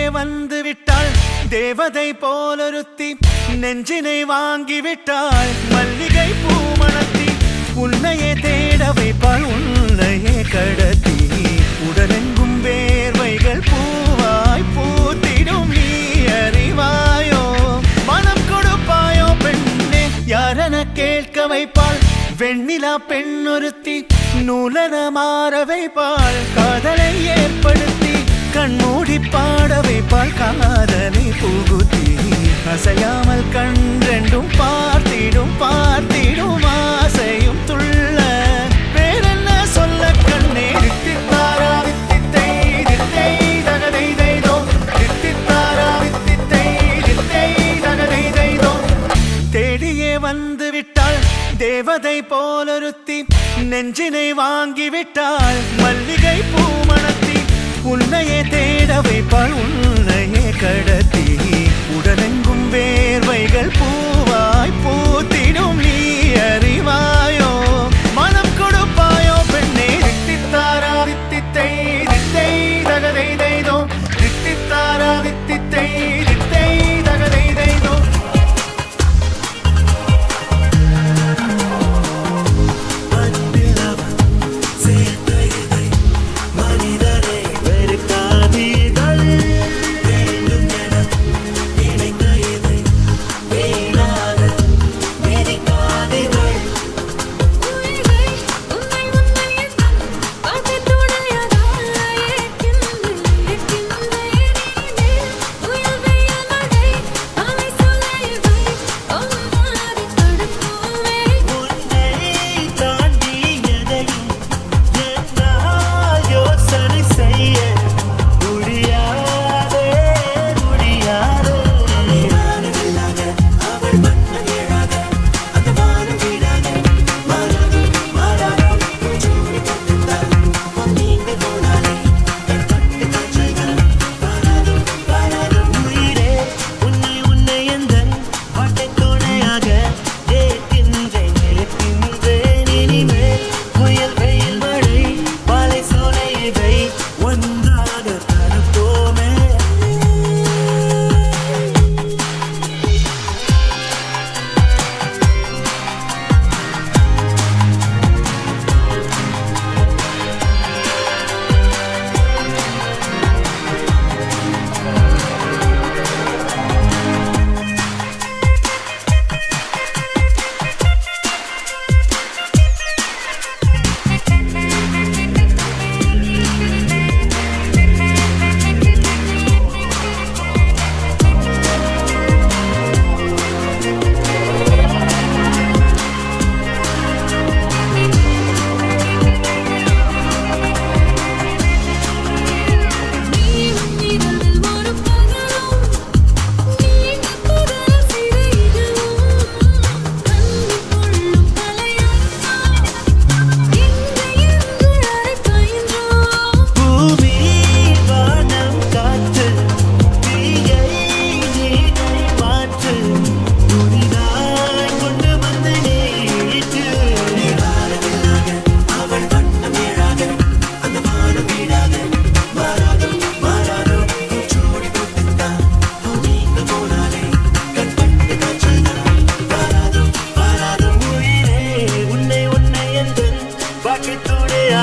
வந்து விட்டாள் தேவதை போலொருத்தி நெஞ்சினை வாங்கி விட்டாள் மல்லிகை பூமணத்தி உன்னையே தேட வைப்பாள் உன்னையே கடத்தி உடலெங்கும் வேர்வைகள் பூவாய் பூத்திடும் நீ அறிவாயோ மனம் கொடுப்பாயோ பெண்ணே யாரென கேட்க வைப்பாள் வெண்ணிலா பெண்ணொருத்தி நூலன மாற வைப்பாள் காதலை ஏற்படுத்தி கண்மூடி பாட வைப்பாள் காதலை புகுத்தி அசையாமல் கண்டெண்டும் பார்த்திடும் பார்த்திடும் ஆசையும் துள்ள வேறென்ன சொல்ல கண்ணே தித்தித்தாரா வித்தித்தை தித்தை தகதை தைதோ தித்தித்தாரா வித்தித்தை தித்தை தகதை தைதோ தேடியே வந்து விட்டாள் தேவதை போலொருத்தி நெஞ்சினை வாங்கி விட்டாள் மல்லிகை பூமணத்தி உன்னையே தேட வைப்பாள் உன்னையே கடத்தி உடலெங்கும் வேர்வைகள் பூவாய் பூத்திடும் நீ அறிவாயோ மனம் கொடுப்பாயோ பெண்ணே தித்தித்தாரா வித்தித்தை தித்தை தகதை தைதோ தித்தித்தாரா வித்தித்தை தித்தை தகதை தைதோ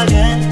again.